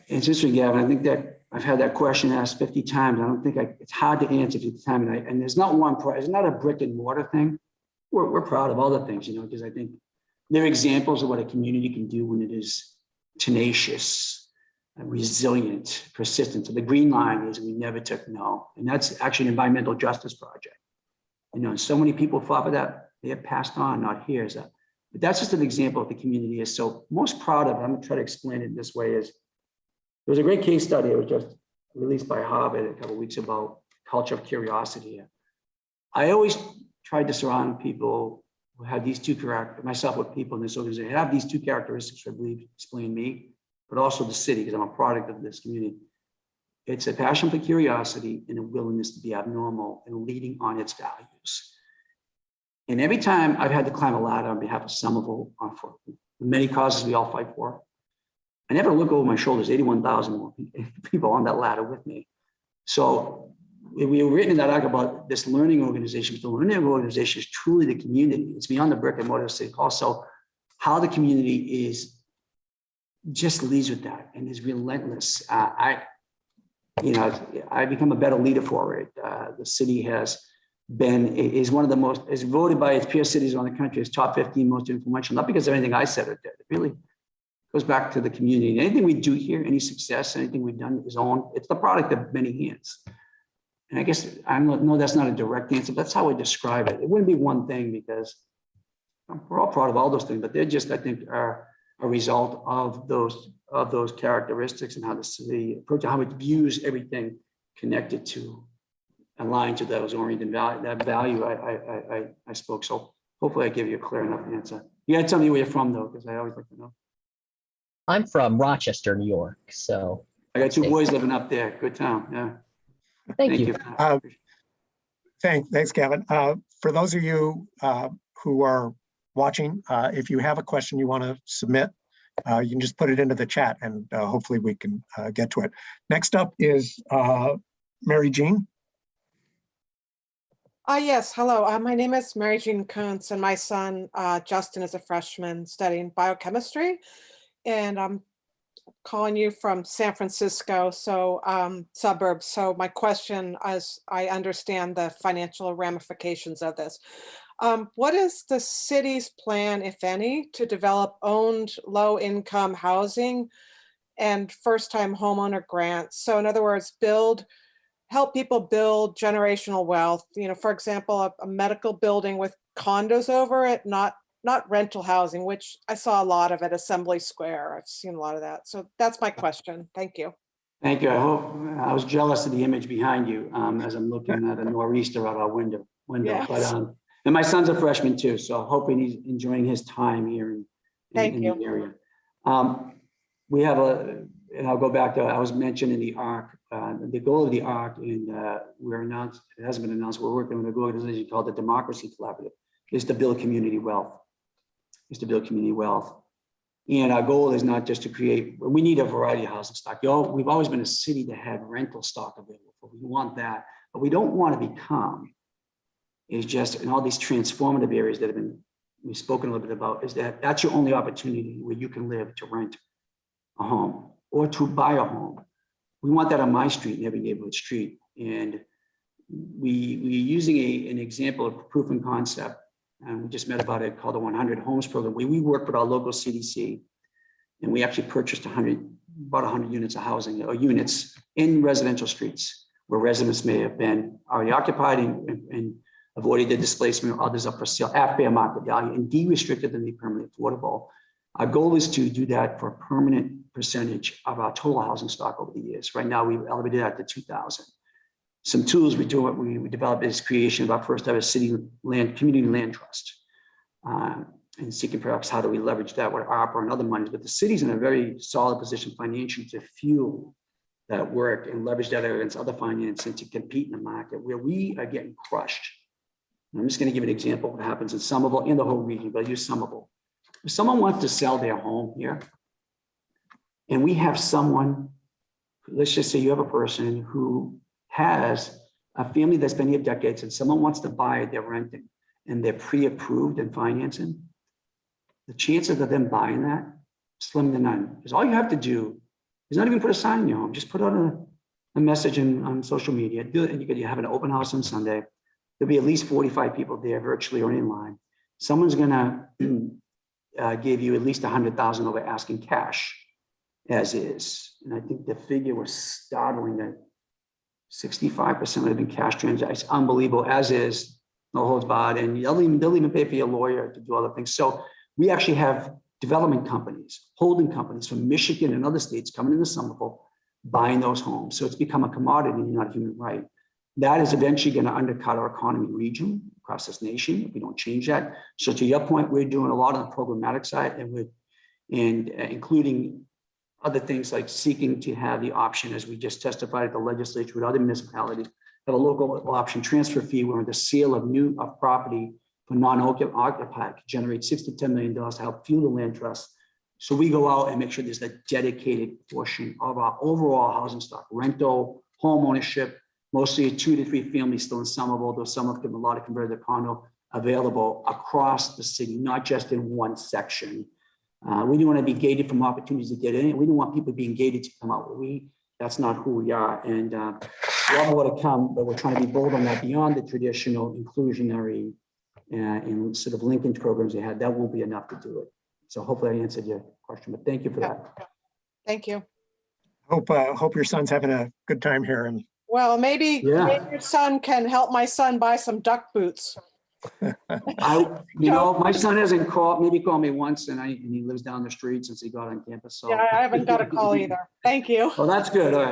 It's interesting, Gavin. I think that I've had that question asked 50 times. I don't think it's hard to answer 50 times. And there's not one prize. It's not a brick and mortar thing. We're proud of all the things, because I think they're examples of what a community can do when it is tenacious, resilient, persistent. So the green line is we never took no. And that's actually an environmental justice project. So many people fought for that. They have passed on, not here. But that's just an example of the community is. So most proud of, I'm going to try to explain it this way, is there was a great case study that was just released by Harvard a couple of weeks about culture of curiosity. I always tried to surround people who had these two characteristics, myself with people in this organization, have these two characteristics, I believe, explain me, but also the city, because I'm a product of this community. It's a passion for curiosity and a willingness to be abnormal and leading on its values. And every time I've had to climb a ladder on behalf of Somerville, for many causes we all fight for, I never look over my shoulders, 81,000 more people on that ladder with me. So we were written in that article about this learning organization, but the learning organization is truly the community. It's beyond the brick and mortar city hall. So how the community is just leads with that and is relentless. I become a better leader for it. The city is one of the most, is voted by its peer cities around the country as top 15 most influential, not because of anything I said or did. It really goes back to the community. And anything we do here, any success, anything we've done is it's the product of many hands. And I guess no, that's not a direct answer, but that's how I describe it. It wouldn't be one thing because we're all proud of all those things, but they're just, I think, are a result of those characteristics and how the city approaches, how it views everything connected to, aligned to those oriented value, that value I spoke. So hopefully I give you a clear enough answer. You gotta tell me where you're from though, because I always like to know. I'm from Rochester, New York, so. I got two boys living up there. Good town, yeah. Thank you. Thanks, Gavin. For those of you who are watching, if you have a question you want to submit, you can just put it into the chat and hopefully we can get to it. Next up is Mary Jean. Yes, hello. My name is Mary Jean Kuntz, and my son Justin is a freshman studying biochemistry. And calling you from San Francisco, so suburbs. So my question, as I understand the financial ramifications of this, what is the city's plan, if any, to develop owned low-income housing and first-time homeowner grants? So in other words, help people build generational wealth. You know, for example, a medical building with condos over it, not rental housing, which I saw a lot of at Assembly Square. I've seen a lot of that. So that's my question. Thank you. Thank you. I was jealous of the image behind you as I'm looking at a nor'easter out our window. Yes. But and my son's a freshman too, so hoping he's enjoying his time here in Thank the area. We have and I'll go back to, I was mentioning the ARC, the goal of the ARC, and it hasn't been announced, we're working with an organization called the Democracy Collaborative, is to build community wealth. And our goal is not just to create, we need a variety of housing stock. We've always been a city that had rental stock available. We want that, but we don't want to become, is just in all these transformative areas that we've spoken a little bit about, is that's your only opportunity where you can live to rent a home or to buy a home. We want that on my street, in every neighborhood street. And we're using an example of proof of concept. And we just met about it called the 100 Homes Program. We work with our local CDC, and we actually purchased about 100 units of housing or units in residential streets where residents may have been already occupied and avoided the displacement of others up for sale at fair market value and de-restricted them to be permanently affordable. Our goal is to do that for a permanent percentage of our total housing stock over the years. Right now, we've elevated that to 2,000. Some tools we developed is creation of our first ever community land trust, and seeking perhaps how do we leverage that with ARPA and other monies. But the city's in a very solid position financially to fuel that work and leverage that against other financing to compete in the market where we are getting crushed. And I'm just going to give an example of what happens in Somerville and the whole region, but I use Somerville. If someone wants to sell their home here, and we have someone, let's just say you have a person who has a family that's been here decades and someone wants to buy it, they're renting, and they're pre-approved in financing, the chances of them buying that, slim to none. Because all you have to do is not even put a sign in your home, just put out a message on social media, do it, and you have an open house on Sunday. There'll be at least 45 people there virtually or in line. Someone's gonna give you at least 100,000 over asking cash as is. And I think the figure was startling that 65% would have been cash transactions. Unbelievable, as is, no holds barred, and they'll even pay for your lawyer to do other things. So we actually have development companies, holding companies from Michigan and other states coming into Somerville, buying those homes. So it's become a commodity, not a human right. That is eventually going to undercut our economy region across this nation if we don't change that. So to your point, we're doing a lot on the programmatic side, and including other things like seeking to have the option, as we just testified at the legislature with other municipalities, have a local option transfer fee where the sale of property for non-occupied could generate $6 to $10 million to help fuel the land trust. So we go out and make sure there's a dedicated portion of our overall housing stock, rental, home ownership, mostly a 2 to 3 families still in Somerville, though some of them a lot of converted to condo, available across the city, not just in one section. We don't want to be gated from opportunities to get in. We don't want people being gated to come out. That's not who we are. And a lot more to come, but we're trying to be bold on that beyond the traditional inclusionary and sort of linkage programs they had. That won't be enough to do it. So hopefully I answered your question, but thank you for that. Thank you. Hope your son's having a good time here. And Well, maybe your son can help my son buy some duck boots. My son hasn't called, maybe called me once, and he lives down the street since he got on campus. So yeah, I haven't got a call either. Thank you. Oh, that's good. All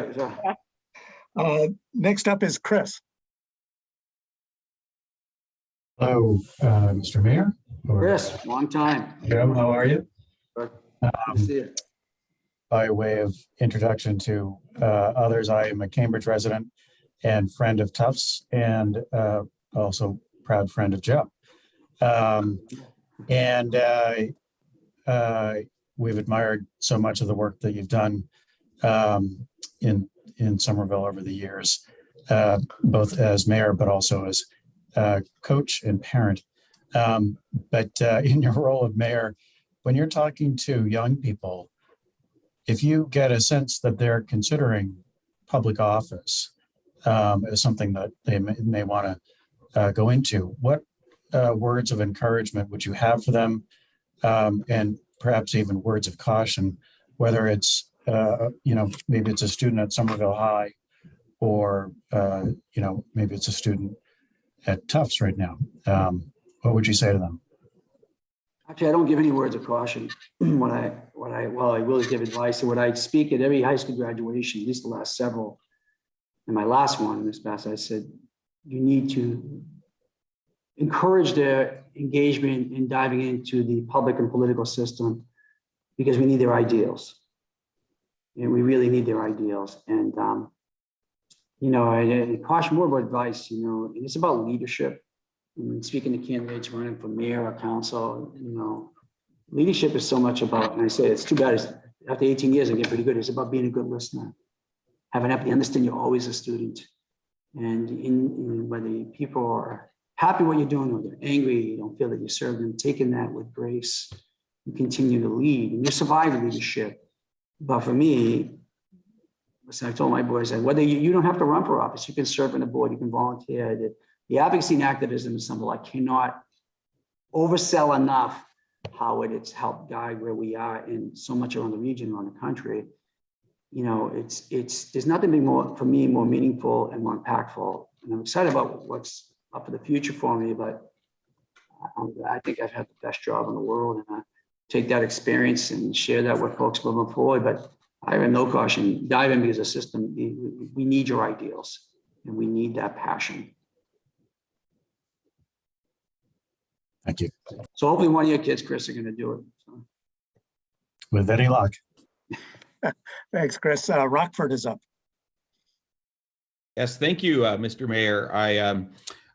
right. Next up is Chris. Hello, Mr. Mayor. Chris, long time. Joe, how are you? Good to see you. By way of introduction to others, I am a Cambridge resident and friend of Tufts, and also proud friend of Joe. We've admired so much of the work that you've done in Somerville over the years, both as mayor, but also as coach and parent. But in your role of mayor, when you're talking to young people, if you get a sense that they're considering public office as something that they may want to go into, what words of encouragement would you have for them, and perhaps even words of caution, whether it's maybe it's a student at Somerville High, or maybe it's a student at Tufts right now. What would you say to them? Actually, I don't give any words of caution. I will give advice. And when I speak at every high school graduation, at least the last several, and my last one this past, I said, you need to encourage their engagement in diving into the public and political system, because we need their ideals. And we really need their ideals. And, and caution, more about advice, and it's about leadership. And speaking to candidates running for mayor or council, leadership is so much about, and I say it's too bad, after 18 years I get pretty good, it's about being a good listener, having empathy, understand you're always a student. And whether people are happy what you're doing, or they're angry, you don't feel that you serve them, taking that with grace and continue to lead, and you survive leadership. But for me, listen, I told my boys that whether you don't have to run for office, you can serve on a board, you can volunteer. The advocacy and activism is something I cannot oversell enough how it's helped guide where we are in so much around the region, around the country. There's nothing more for me more meaningful and more impactful. And I'm excited about what's up for the future for me, but I think I've had the best job in the world, and I take that experience and share that with folks moving forward. But I have no caution. Dive in, because the system, we need your ideals, and we need that passion. Thank you. So hopefully one of your kids, Chris, are going to do it. So. With any luck. Thanks, Chris. Rockford is up. Yes, thank you, Mr. Mayor.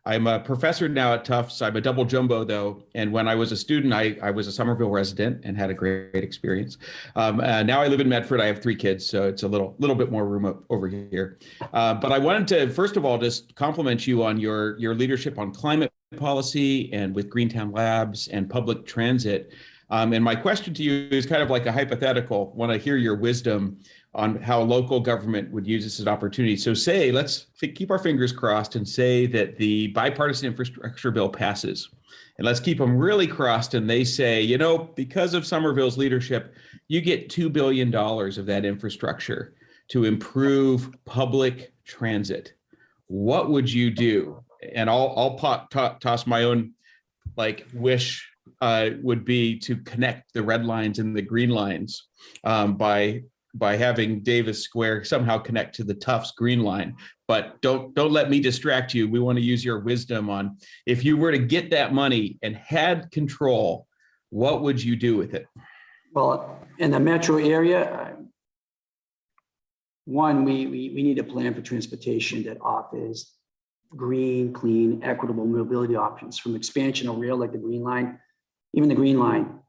I'm a professor now at Tufts. I'm a double jumbo, though. And when I was a student, I was a Somerville resident and had a great experience. Now I live in Medford. I have 3 kids, so it's a little bit more room over here. But I wanted to, first of all, just compliment you on your leadership on climate policy and with Greentown Labs and public transit. And my question to you is kind of like a hypothetical. I want to hear your wisdom on how local government would use this as an opportunity. So say, let's keep our fingers crossed and say that the bipartisan infrastructure bill passes. And let's keep them really crossed. And they say, because of Somerville's leadership, you get $2 billion of that infrastructure to improve public transit. What would you do? And I'll toss my own wish would be to connect the red lines and the green lines by having Davis Square somehow connect to the Tufts Green Line. But don't let me distract you. We want to use your wisdom on, if you were to get that money and had control, what would you do with it? Well, in the metro area, one, we need a plan for transportation that offers green, clean, equitable mobility options, from expansion of rail like the Green Line, even the Green Line.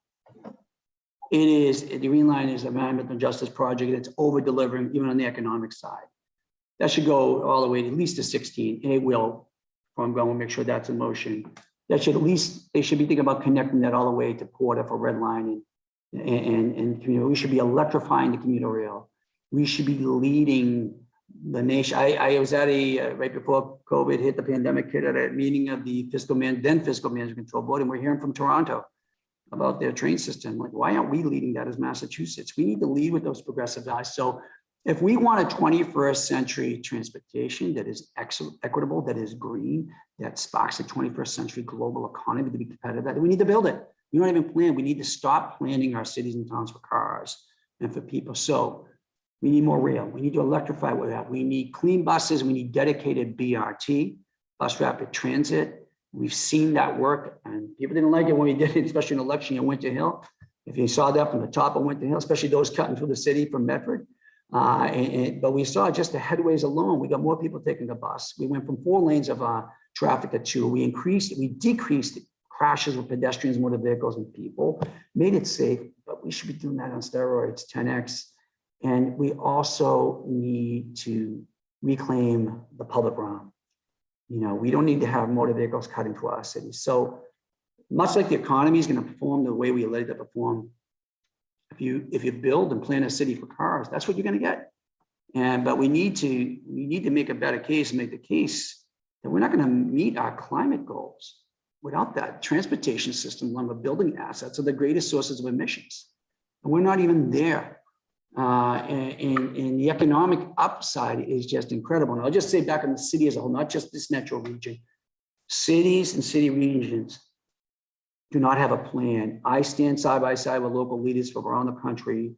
The Green Line is a environmental justice project that's over delivering even on the economic side. That should go all the way to at least to 16, and it will. I'm going to make sure that's in motion. That should they should be thinking about connecting that all the way to Porter for Red Line and commuter. We should be electrifying the commuter rail. We should be leading the nation. I was at right before COVID hit, the pandemic hit, at a meeting of the fiscal management control board, and we're hearing from Toronto about their train system. Like, why aren't we leading that as Massachusetts? We need to lead with those progressive values. So if we want a 21st century transportation that is equitable, that is green, that sparks a 21st century global economy to be competitive, we need to build it. We don't even plan. We need to stop planning our cities and towns for cars and for people. So we need more rail. We need to electrify what we have. We need clean buses. We need dedicated BRT, bus rapid transit. We've seen that work, and people didn't like it when we did it, especially in election in Winter Hill. If you saw that from the top of Winter Hill, especially those cutting through the city from Medford. But we saw just the headways alone. We got more people taking the bus. We went from 4 lanes of traffic to 2. We decreased crashes with pedestrians, motor vehicles, and people, made it safe, but we should be doing that on steroids, 10x. And we also need to reclaim the public realm. We don't need to have motor vehicles cutting through our cities. So much like the economy is going to perform the way we let it perform, if you build and plan a city for cars, that's what you're going to get. But we need to make a better case, make the case that we're not going to meet our climate goals without that. Transportation system, along with building assets, are the greatest sources of emissions, and we're not even there. And the economic upside is just incredible. And I'll just say, back in the city as a whole, not just this metro region, cities and city regions do not have a plan. I stand side by side with local leaders from around the country.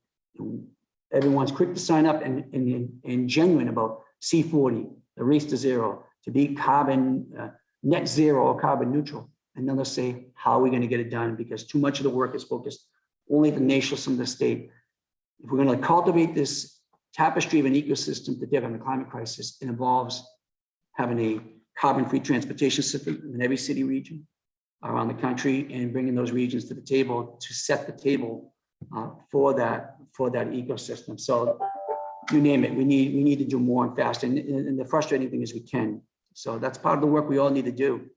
Everyone's quick to sign up and genuine about C40, the race to zero, to be carbon net zero or carbon neutral. And then they'll say, how are we going to get it done? Because too much of the work is focused only at the nation of the state. If we're going to cultivate this tapestry of an ecosystem to deal with the climate crisis, it involves having a carbon-free transportation system in every city region around the country, and bringing those regions to the table to set the table for that ecosystem. So you name it, we need to do more and faster. And the frustrating thing is we can. So that's part of the work we all need to do.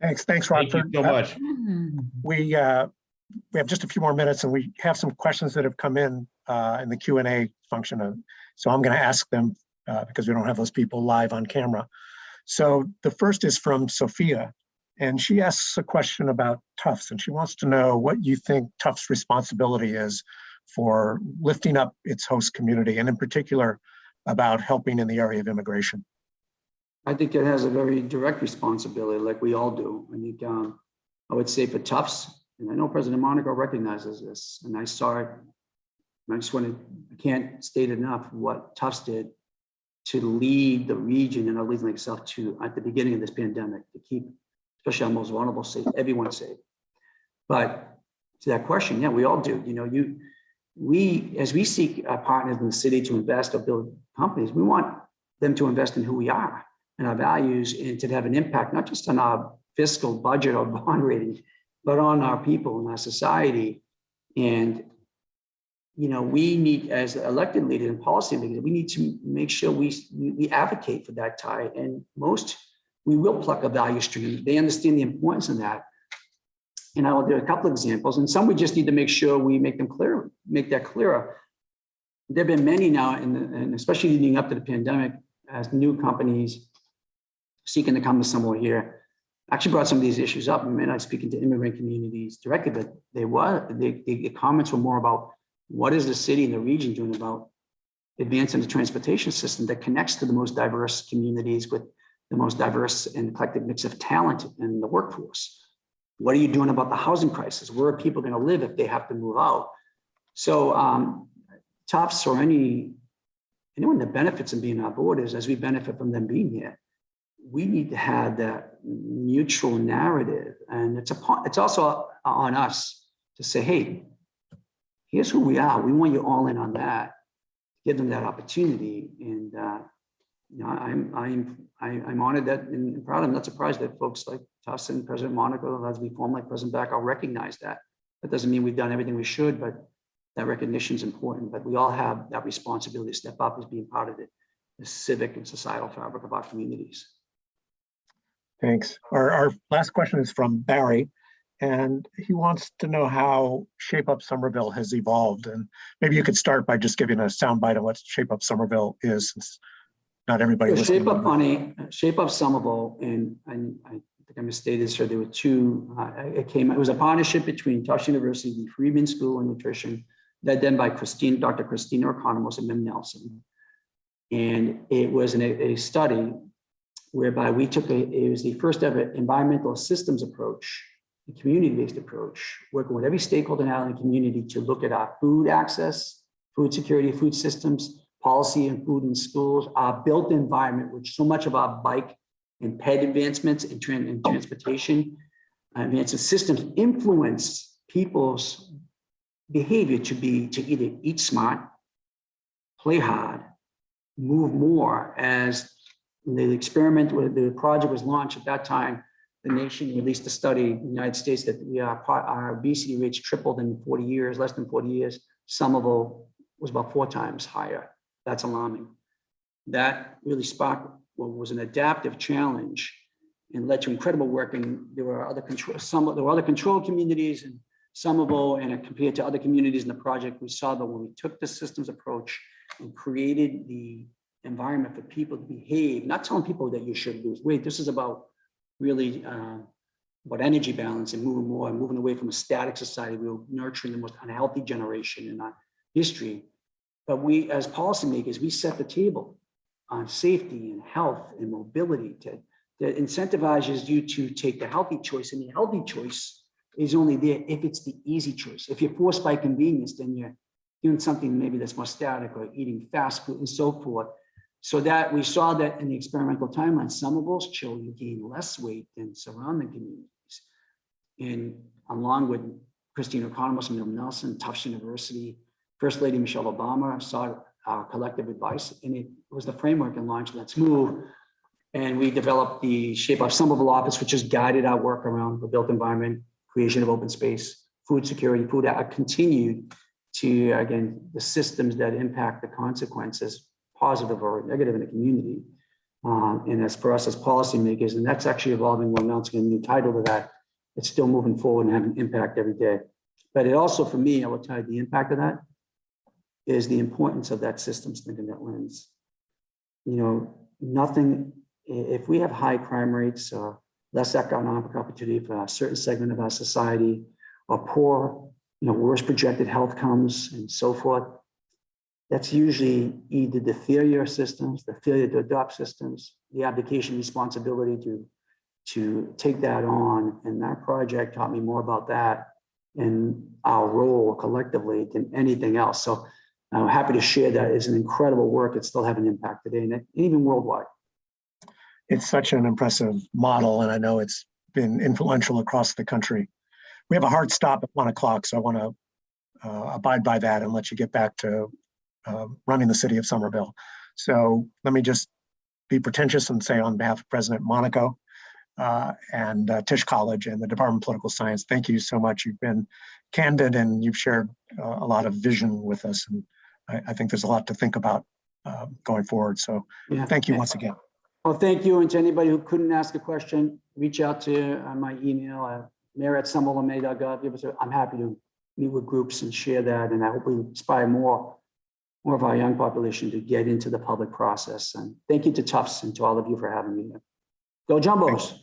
Thanks, Thank Rodford. you so much. We have just a few more minutes, and we have some questions that have come in the Q&A function. So I'm going to ask them because we don't have those people live on camera. So the first is from Sophia, and she asks a question about Tufts, and she wants to know what you think Tufts' responsibility is for lifting up its host community, and in particular about helping in the area of immigration. I think it has a very direct responsibility, like we all do. I think I would say for Tufts, and I know President Monaco recognizes this, and I saw it. And I can't state enough what Tufts did to lead the region and our leaders like yourself to at the beginning of this pandemic to keep, especially our most vulnerable, safe, everyone safe. But to that question, yeah, we all do. You know, as we seek partners in the city to invest or build companies, we want them to invest in who we are and our values, and to have an impact, not just on our fiscal budget or bond rating, but on our people and our society. And, you know, we need, as elected leaders and policy leaders, we need to make sure we advocate for that tie. And we will pluck a value stream. They understand the importance of that. And I will do a couple of examples, and some we just need to make sure we make them clear, make that clearer. There have been many now, and especially leading up to the pandemic, as new companies seeking to come to somewhere here, actually brought some of these issues up. I mean, I'm speaking to immigrant communities directly, but the comments were more about what is the city and the region doing about advancing the transportation system that connects to the most diverse communities with the most diverse and eclectic mix of talent in the workforce. What are you doing about the housing crisis? Where are people going to live if they have to move out? So Tufts or anyone that benefits in being on board is, as we benefit from them being here, we need to have that mutual narrative. And it's also on us to say, hey, here's who we are. We want you all in on that. Give them that opportunity. And you know, I'm honored that and proud. I'm not surprised that folks like Tufts and President Monaco, as we form like President Back, recognize that. That doesn't mean we've done everything we should, but that recognition is important. But we all have that responsibility to step up as being part of the civic and societal fabric of our communities. Thanks. Our last question is from Barry, and he wants to know how Shape Up Somerville has evolved. And maybe you could start by just giving a soundbite of what Shape Up Somerville is, since not everybody listening. Shape Up Somerville, and I think I misstated this, so there were two, it was a partnership between Tufts University, the Freeman School of Nutrition, led then by Dr. Christina Economos and Mim Nelson. And it was a study whereby we took it was the first ever environmental systems approach, a community-based approach, working with every stakeholder in the community to look at our food access, food security, food systems, policy and food in schools, our built environment, which so much of our bike and ped advancements and transportation advancement systems influence people's behavior to either eat smart, play hard, move more. As the experiment with the project was launched at that time, the nation released a study in the United States that our obesity rates tripled in 40 years, less than 40 years. Somerville was about 4 times higher. That's alarming. That really sparked what was an adaptive challenge and led to incredible work. And there were other control communities, and Somerville and compared to other communities in the project, we saw that when we took the systems approach and created the environment for people to behave, not telling people that you should lose weight. This is about really about energy balance and moving away from a static society. We were nurturing the most unhealthy generation in our history. But we, as policymakers, we set the table on safety and health and mobility that incentivizes you to take the healthy choice. And the healthy choice is only there if it's the easy choice. If you're forced by convenience, then you're doing something maybe that's more static or eating fast food and so forth. So that we saw that in the experimental timeline, Somerville's children gained less weight than surrounding communities. And along with Christine O'Connor, Milton Nelson, Tufts University, First Lady Michelle Obama saw our collective advice, and it was the framework and launched Let's Move. And we developed the Shape Up Somerville office, which has guided our work around the built environment, creation of open space, food security, food continued to, again, the systems that impact the consequences, positive or negative in the community. And as for us as policymakers, and that's actually evolving, we're announcing a new title to that. It's still moving forward and having impact every day. But it also, for me, I will tell you the impact of that is the importance of that systems thinking, that lens. You know, nothing, if we have high crime rates or less economic opportunity for a certain segment of our society, or poor, worse projected health comes and so forth, that's usually either the failure of systems, the failure to adopt systems, the abdication responsibility to take that on. And that project taught me more about that and our role collectively than anything else. So I'm happy to share that. It's an incredible work. It's still having an impact today, and even worldwide. It's such an impressive model, and I know it's been influential across the country. We have a hard stop at 1 o'clock, so I want to abide by that and let you get back to running the city of Somerville. So let me just be pretentious and say, on behalf of President Monaco and Tisch College and the Department of Political Science, thank you so much. You've been candid and you've shared a lot of vision with us, and I think there's a lot to think about going forward. So thank you once again. Well, thank you. And to anybody who couldn't ask a question, reach out to my email, mayor@somervillema.gov. I'm happy to meet with groups and share that. And I hope we inspire more of our young population to get into the public process. And thank you to Tufts and to all of you for having me here. Go Jumbos.